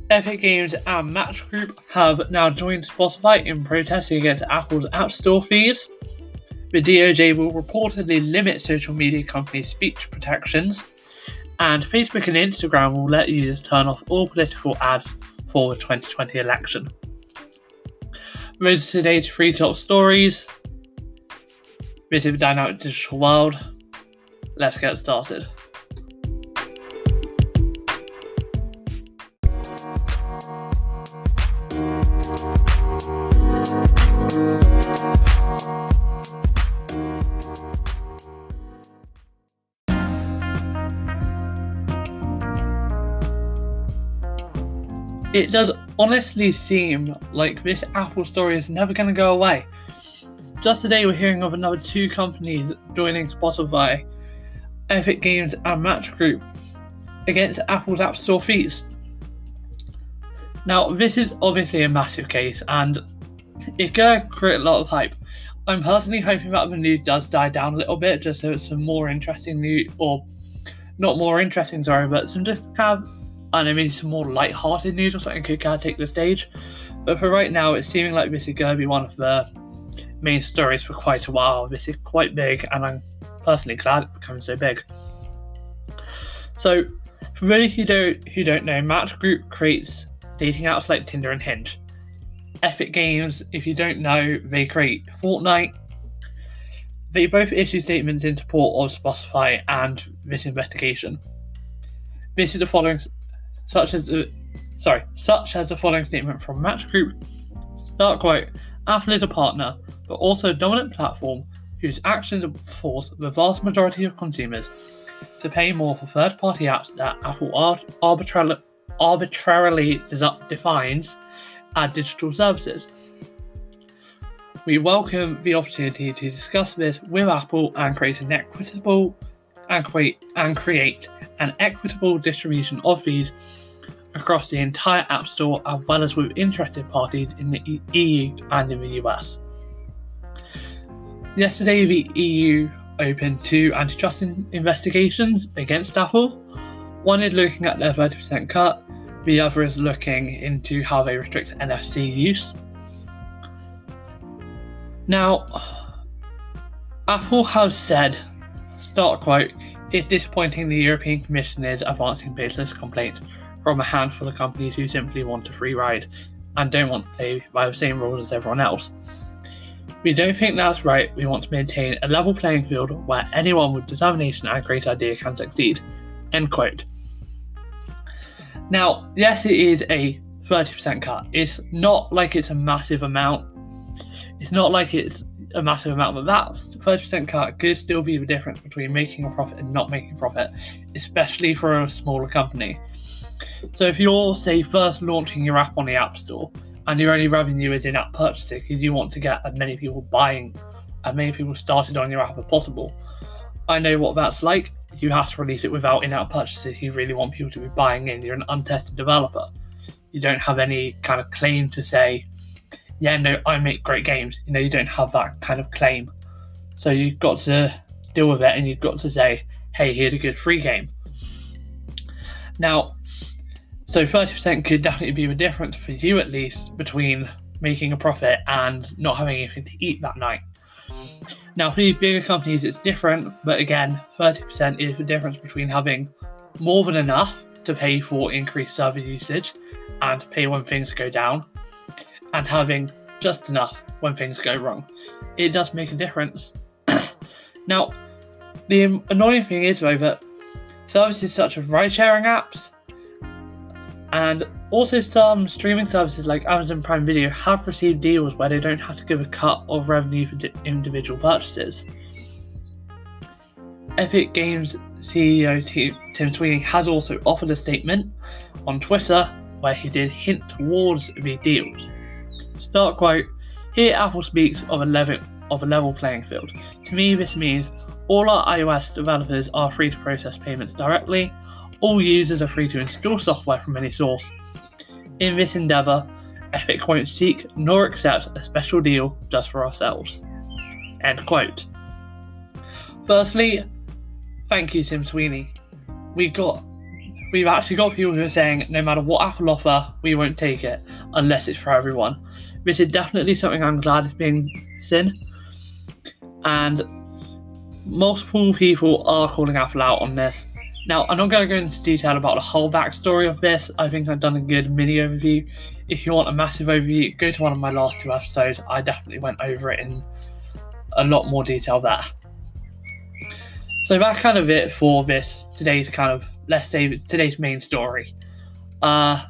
Epic Games and Match Group have now joined Spotify in protesting against Apple's App Store fees. The DOJ will reportedly limit social media companies' speech protections, and Facebook and Instagram will let users turn off all political ads for the 2020 election. Those are today's 3 top stories. This is the dynamic digital world. Let's get started. It does honestly seem like this Apple story is never going to go away. Just today we're hearing of another 2 companies joining Spotify, Epic Games and Match Group, against Apple's App Store fees. Now this is obviously a massive case and it's going to create a lot of hype. I'm personally hoping that the news does die down a little bit just so it's some more interesting news, or not more interesting, but some just kind of, I don't know, maybe some more light-hearted news or something could kind of take the stage. But for right now, it's seeming like this is going to be one of the main stories for quite a while. This is quite big, and I'm personally glad it's becoming so big. So, for those who don't know, Match Group creates dating apps like Tinder and Hinge. Epic Games, if you don't know, they create Fortnite. They both issue statements in support of Spotify and this investigation. This is the following. Such as the following statement from Match Group. Start quote: Apple is a partner, but also a dominant platform whose actions force the vast majority of consumers to pay more for third-party apps that Apple arbitrarily defines as digital services. We welcome the opportunity to discuss this with Apple and create an equitable distribution of fees across the entire App Store, as well as with interested parties in the EU and in the US. Yesterday, the EU opened 2 antitrust investigations against Apple. One is looking at their 30% cut, the other is looking into how they restrict NFC use. Now, Apple has said, start quote, "It's disappointing the European Commission is advancing baseless complaints from a handful of companies who simply want a free ride and don't want to play by the same rules as everyone else. We don't think that's right. We want to maintain a level playing field where anyone with determination and a great idea can succeed." End quote. Now, yes, it is a 30% cut. It's not like it's a massive amount. But that 30% cut could still be the difference between making a profit and not making a profit, especially for a smaller company. So if you're, say, first launching your app on the App Store and your only revenue is in-app purchases because you want to get as many people started on your app as possible, I know what that's like. You have to release it without in-app purchases. You really want people to be buying in. You're an untested developer. You don't have any kind of claim to say, yeah, no, I make great games. You don't have that kind of claim. So you've got to deal with it and you've got to say, hey, here's a good free game. Now, so 30% could definitely be the difference for you, at least, between making a profit and not having anything to eat that night. Now, for these bigger companies, it's different, but again, 30% is the difference between having more than enough to pay for increased server usage and pay when things go down, and having just enough when things go wrong. It does make a difference. Now, the annoying thing is, though, that services such as ride-sharing apps and also some streaming services like Amazon Prime Video have received deals where they don't have to give a cut of revenue for individual purchases. Epic Games CEO Tim Sweeney has also offered a statement on Twitter where he did hint towards the deals. Start quote: "Here Apple speaks of a level playing field. To me this means all our iOS developers are free to process payments directly. All users are free to install software from any source. In this endeavour, Epic won't seek nor accept a special deal just for ourselves." End quote. Firstly, thank you, Tim Sweeney. We got we've actually got people who are saying no matter what Apple offer, we won't take it unless it's for everyone. This is definitely something I'm glad is being seen, and multiple people are calling Apple out on this. Now, I'm not going to go into detail about the whole backstory of this. I think I've done a good mini overview. If you want a massive overview, go to one of my last 2 episodes. I definitely went over it in a lot more detail there. So that's kind of it for this today's kind of, let's say, today's main story. I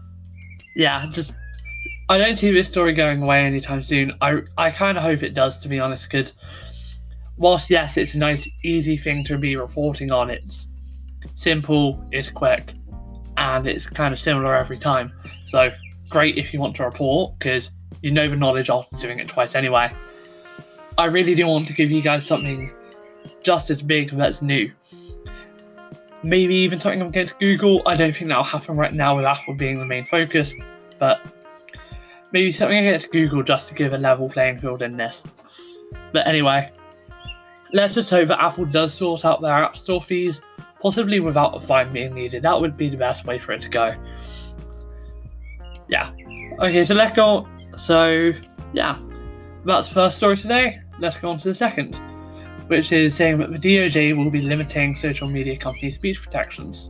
don't see this story going away anytime soon. I kind of hope it does, to be honest, because whilst yes, it's a nice, easy thing to be reporting on, it's simple, it's quick, and it's kind of similar every time. So great if you want to report, because you know the knowledge after doing it twice anyway. I really do want to give you guys something just as big that's new. Maybe even something against Google. I don't think that'll happen right now with Apple being the main focus, but maybe something against Google just to give a level playing field in this. But anyway, let's just hope that Apple does sort out their App Store fees, possibly without a fine being needed. That would be the best way for it to go. Yeah. Okay, so let's go. So, yeah. That's the first story today. Let's go on to the second, which is saying that the DOJ will be limiting social media companies' speech protections.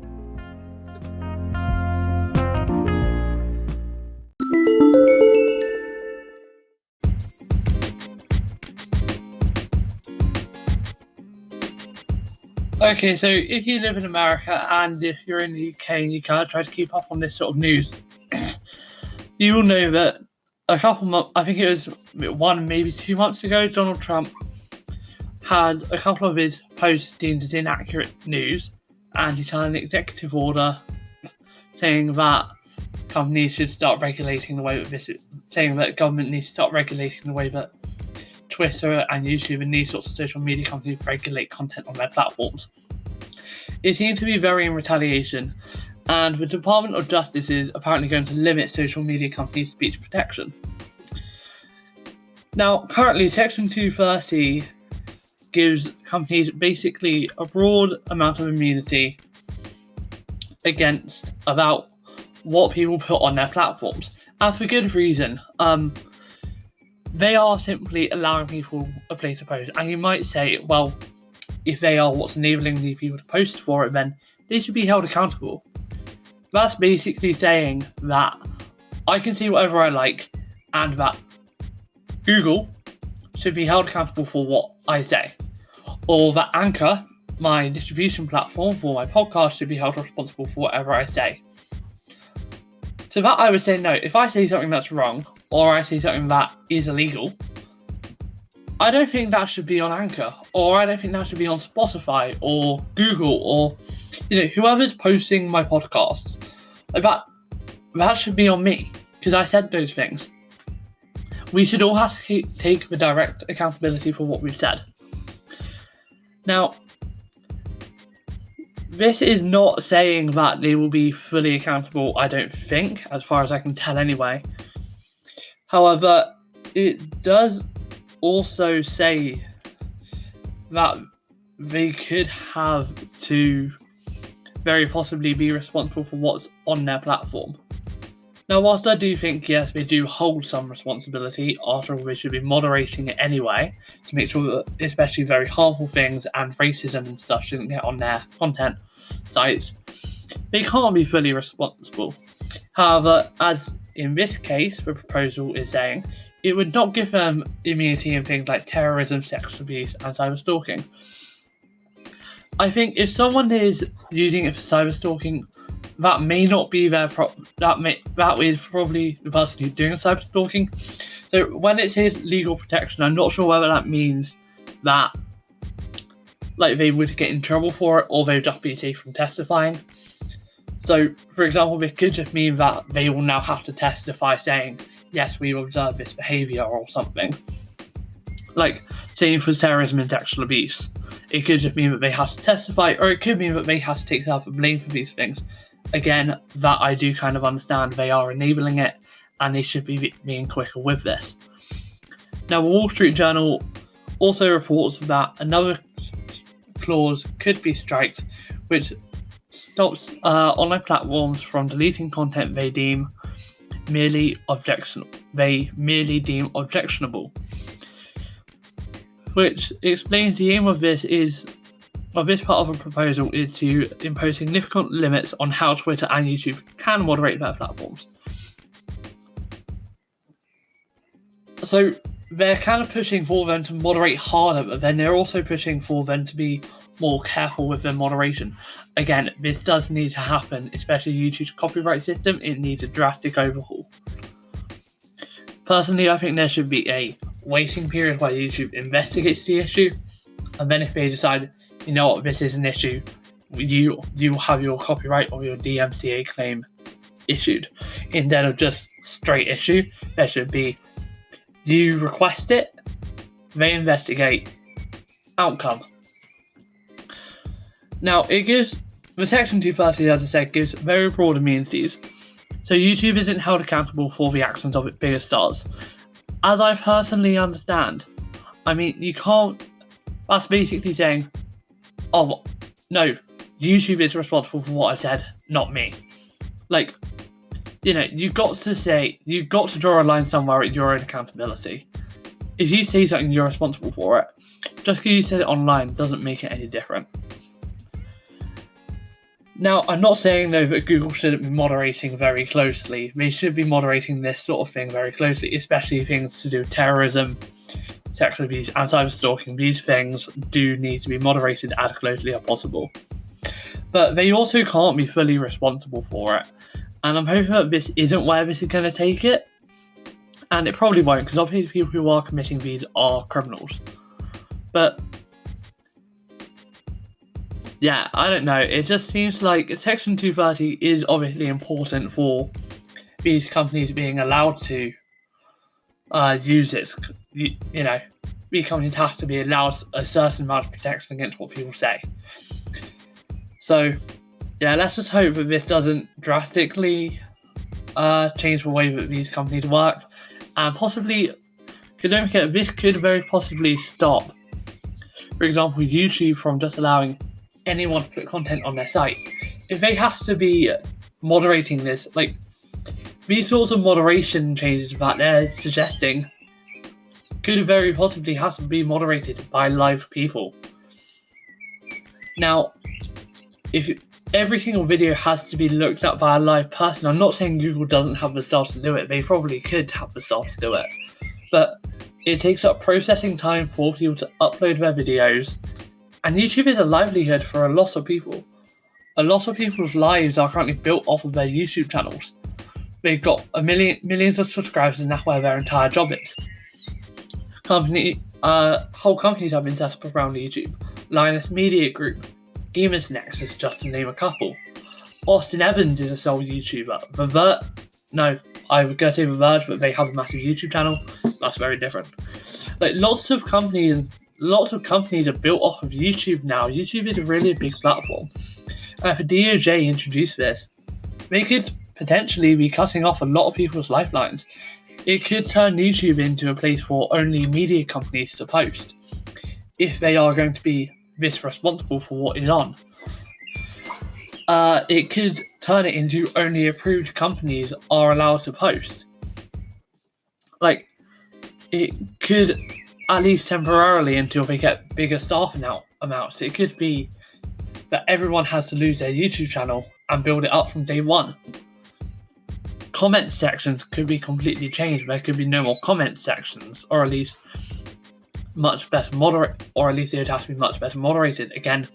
Okay, so if you live in America and if you're in the UK and you kind of try to keep up on this sort of news, you will know that a couple months, I think it was 1, maybe 2 months ago, Donald Trump had a couple of his posts deemed as inaccurate news, and he signed an executive order saying that companies should start regulating the way that saying that government needs to start regulating the way that Twitter and YouTube and these sorts of social media companies regulate content on their platforms. It seems to be very in retaliation, and the Department of Justice is apparently going to limit social media companies' speech protection. Now, currently, Section 230 gives companies basically a broad amount of immunity against about what people put on their platforms, and for good reason. They are simply allowing people a place to post, and you might say, well, if they are what's enabling these people to post for it, then they should be held accountable. That's basically saying that I can see whatever I like, and that Google should be held accountable for what I say, or that Anchor, my distribution platform for my podcast, should be held responsible for whatever I say. So that I would say no. If I say something that's wrong, or I say something that is illegal, I don't think that should be on Anchor, or I don't think that should be on Spotify, or Google, or whoever's posting my podcasts. That should be on me, because I said those things. We should all have to take the direct accountability for what we've said. Now, this is not saying that they will be fully accountable, I don't think, as far as I can tell anyway. However, it does also say that they could have to very possibly be responsible for what's on their platform. Now, whilst I do think, yes, they do hold some responsibility, after all, they should be moderating it anyway, to make sure that especially very harmful things and racism and stuff shouldn't get on their content sites, they can't be fully responsible. However, as in this case, the proposal is saying it would not give them immunity in things like terrorism, sexual abuse, and cyberstalking. I think if someone is using it for cyberstalking, that may not be their that is probably the person who's doing the cyberstalking. So when it says legal protection, I'm not sure whether that means that they would get in trouble for it, or they would just be safe from testifying. So, for example, it could just mean that they will now have to testify saying, yes, we observed this behaviour or something. Like, saying for terrorism and sexual abuse. It could just mean that they have to testify, or it could mean that they have to take self-blame for these things. Again, that I do kind of understand. They are enabling it, and they should be being quicker with this. Now, the Wall Street Journal also reports that another clause could be striked, which stops online platforms from deleting content they merely deem objectionable, which explains the aim of this part of a proposal is to impose significant limits on how Twitter and YouTube can moderate their platforms. So they're kind of pushing for them to moderate harder, but then they're also pushing for them to be more careful with their moderation. Again, this does need to happen, especially YouTube's copyright system. It needs a drastic overhaul. Personally, I think there should be a waiting period where YouTube investigates the issue, and then if they decide, you know what, this is an issue, you have your copyright or your DMCA claim issued. Instead of just straight issue, there should be, you request it, they investigate, outcome. Now, it gives, the Section 230, as I said, gives very broad immunities. So YouTube isn't held accountable for the actions of its biggest stars. As I personally understand, I mean, you can't, that's basically saying, oh, no, YouTube is responsible for what I said, not me. Like, you know, you've got to draw a line somewhere at your own accountability. If you say something, you're responsible for it. Just because you said it online doesn't make it any different. Now, I'm not saying, though, that Google shouldn't be moderating very closely. They should be moderating this sort of thing very closely, especially things to do with terrorism, sexual abuse, and cyberstalking. These things do need to be moderated as closely as possible. But they also can't be fully responsible for it. And I'm hoping that this isn't where this is going to take it. And it probably won't, because obviously people who are committing these are criminals. But yeah, I don't know. It just seems like Section 230 is obviously important for these companies being allowed to use it. You know, these companies have to be allowed a certain amount of protection against what people say. So, yeah, let's just hope that this doesn't drastically change the way that these companies work. And possibly, don't forget, this could very possibly stop, for example, YouTube from just allowing anyone to put content on their site. If they have to be moderating this, like, these sorts of moderation changes that they're suggesting could very possibly have to be moderated by live people. Now, if every single video has to be looked at by a live person, I'm not saying Google doesn't have the staff to do it. They probably could have the staff to do it. But it takes up processing time for people to upload their videos. And YouTube is a livelihood for a lot of people. A lot of people's lives are currently built off of their YouTube channels. They've got millions of subscribers, and that's where their entire job is. Whole companies have been set up around YouTube. Linus Media Group, Gamers Nexus, just to name a couple. Austin Evans is a sole YouTuber. I was going to say The Verge, but they have a massive YouTube channel. That's very different. Like, lots of companies are built off of YouTube now. YouTube is really a big platform. And if the DOJ introduced this, they could potentially be cutting off a lot of people's lifelines. It could turn YouTube into a place for only media companies to post, if they are going to be this responsible for what is on. It could turn it into only approved companies are allowed to post. Like, it could, at least temporarily, until they get bigger staff amounts. It could be that everyone has to lose their YouTube channel and build it up from day one. Comment sections could be completely changed. There could be no more comment sections, or at least much better or at least it would have to be much better moderated. Again,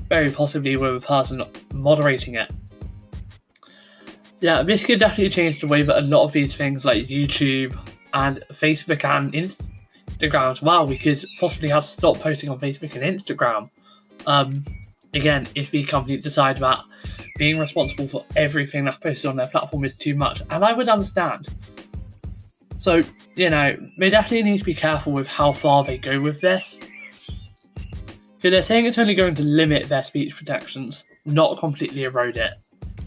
very possibly with a person moderating it. Yeah, this could definitely change the way that a lot of these things like YouTube and Facebook and Instagram as well, we could possibly have to stop posting on Facebook and Instagram. Again, if these companies decide that being responsible for everything that's posted on their platform is too much, and I would understand. So, you know, they definitely need to be careful with how far they go with this. Because they're saying it's only going to limit their speech protections, not completely erode it.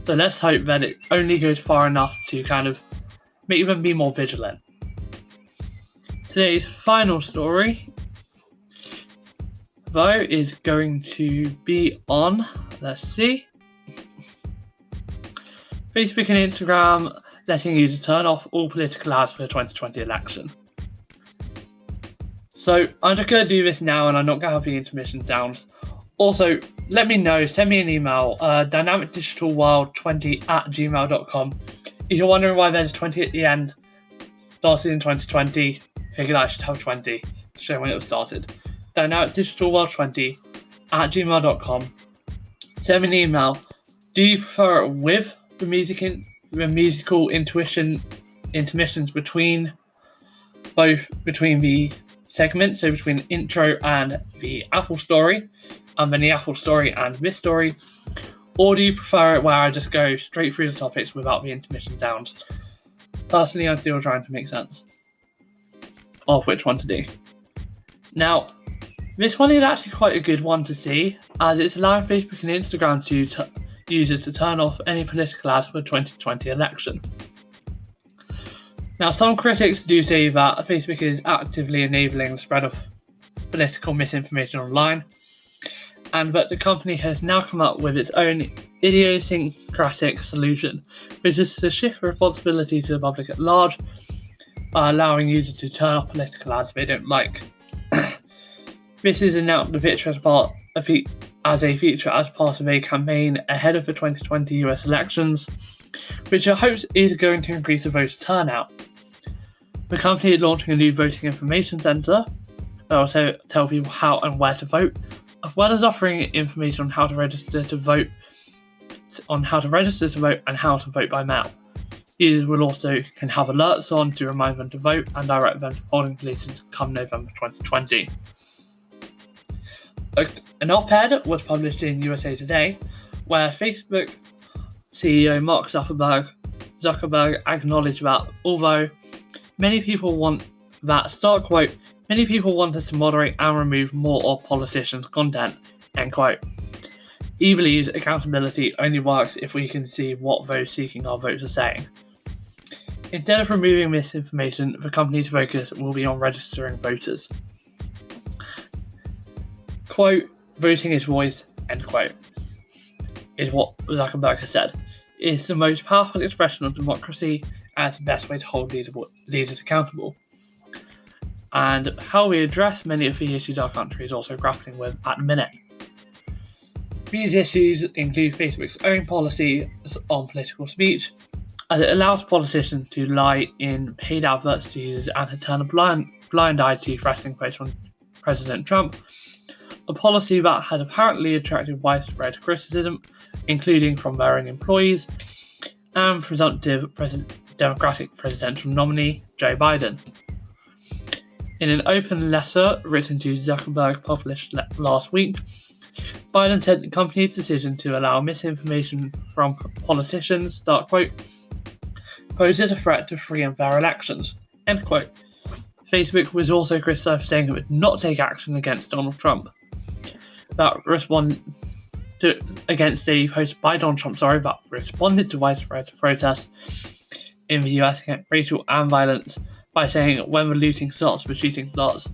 So let's hope that it only goes far enough to kind of make them be more vigilant. Today's final story, though, is going to be on, let's see, Facebook and Instagram letting users turn off all political ads for the 2020 election. So I'm just going to do this now, and I'm not going to have the intermission sounds. Also, let me know, send me an email, dynamicdigitalworld20@gmail.com. If you're wondering why there's a 20 at the end, started in 2020, figured I should have 20 to show when it was started. dynamicdigitalworld20@gmail.com. Send me an email. Do you prefer it with the musical intermissions between the segments, so between the intro and the Apple story, and then the Apple story and this story? Or do you prefer it where I just go straight through the topics without the intermission sounds? Personally, I'm still trying to make sense of which one to do. Now, this one is actually quite a good one to see, as it's allowing Facebook and Instagram to users to turn off any political ads for the 2020 election. Now, some critics do say that Facebook is actively enabling the spread of political misinformation online, and that the company has now come up with its own idiosyncratic solution, which is to shift responsibility to the public at large by allowing users to turn off political ads they don't like. This is announced the feature as a feature as part of a campaign ahead of the 2020 US elections, which it hopes is going to increase the voter turnout. The company is launching a new voting information centre that will also tell people how and where to vote, as well as offering information on how to register to vote, and how to vote by mail. Users will also can have alerts on to remind them to vote and direct them to polling places come November 2020. An op-ed was published in USA Today, where Facebook CEO Mark Zuckerberg acknowledged that although many people want us to moderate and remove more of politicians' content, end quote. He believes accountability only works if we can see what those seeking our votes are saying. Instead of removing misinformation, the company's focus will be on registering voters. Quote, voting is voice, end quote, is what Zuckerberg has said. It's the most powerful expression of democracy and it's the best way to hold leaders accountable. And how we address many of the issues our country is also grappling with at the minute. These issues include Facebook's own policy on political speech, as it allows politicians to lie in paid adverts to users and to turn a blind eye to threatening posts from President Trump, a policy that has apparently attracted widespread criticism, including from their own employees and presumptive Democratic presidential nominee Joe Biden. In an open letter written to Zuckerberg published last week, Biden said the company's decision to allow misinformation from politicians, start quote, poses a threat to free and fair elections, end quote. Facebook was also criticised for saying it would not take action against Donald Trump. That responded to widespread protests in the US against racial and violence by saying when the looting starts, the shooting starts.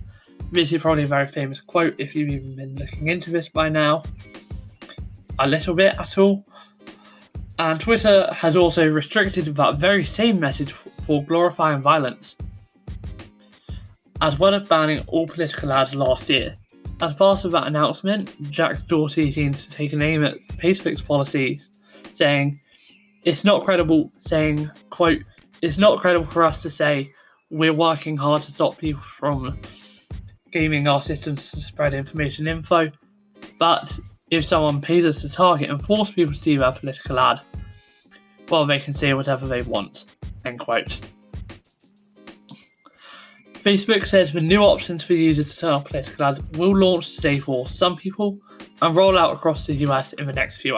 This is probably a very famous quote if you've even been looking into this by now. A little bit at all. And Twitter has also restricted that very same message for glorifying violence, as well as banning all political ads last year. As part of that announcement, Jack Dorsey seems to take an aim at Facebook's policies, saying, it's not credible for us to say we're working hard to stop people from gaming our systems to spread information info, but if someone pays us to target and force people to see their political ad, well, they can say whatever they want, end quote. Facebook says the new options for users to turn off political ads will launch today for some people and roll out across the US in the next few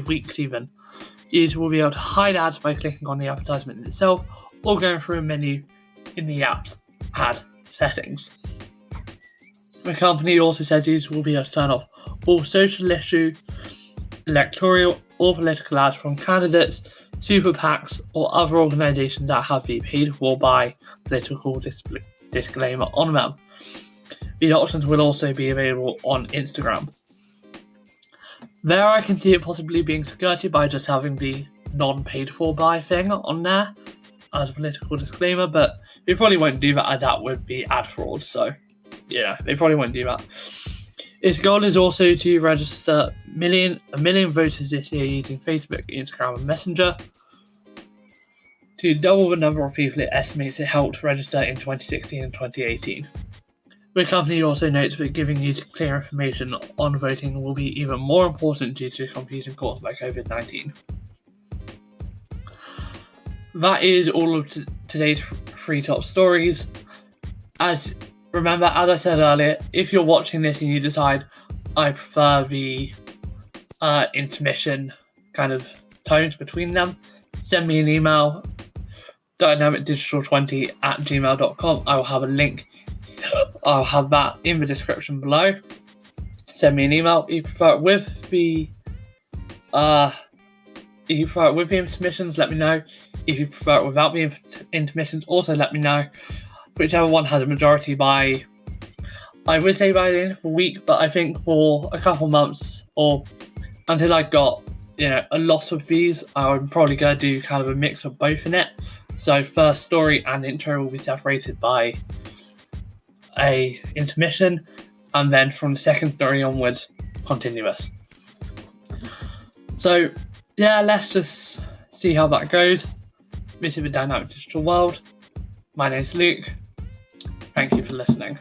weeks even. Users will be able to hide ads by clicking on the advertisement itself or going through a menu in the app's ad settings. The company also says users will be able to turn off all social issue, electoral or political ads from candidates, super PACs or other organisations that have been paid for by political disclaimer on them. These options will also be available on Instagram. There I can see it possibly being skirted by just having the non-paid for by thing on there as a political disclaimer, but they probably won't do that as that would be ad fraud, so yeah, they probably won't do that. Its goal is also to register a million voters this year using Facebook, Instagram and Messenger, to double the number of people it estimates it helped register in 2016 and 2018. The company also notes that giving users clear information on voting will be even more important due to confusion caused by COVID-19. That is all of today's 3 top stories. Remember, as I said earlier, if you're watching this and you decide, I prefer the intermission kind of tones between them, send me an email, dynamicdigital20@gmail.com. I will have a link. I'll have that in the description below. Send me an email. If you prefer it with the intermissions, let me know. If you prefer it without the intermissions, also let me know. Whichever one has a majority by, I would say by the end of the week, but I think for a couple months or until I got a lot of these, I'm probably going to do kind of a mix of both in it. So first story and intro will be separated by a intermission, and then from the second story onwards, continuous. So yeah, let's just see how that goes. This is the Dynamic Digital World. My name's Luke. Thank you for listening.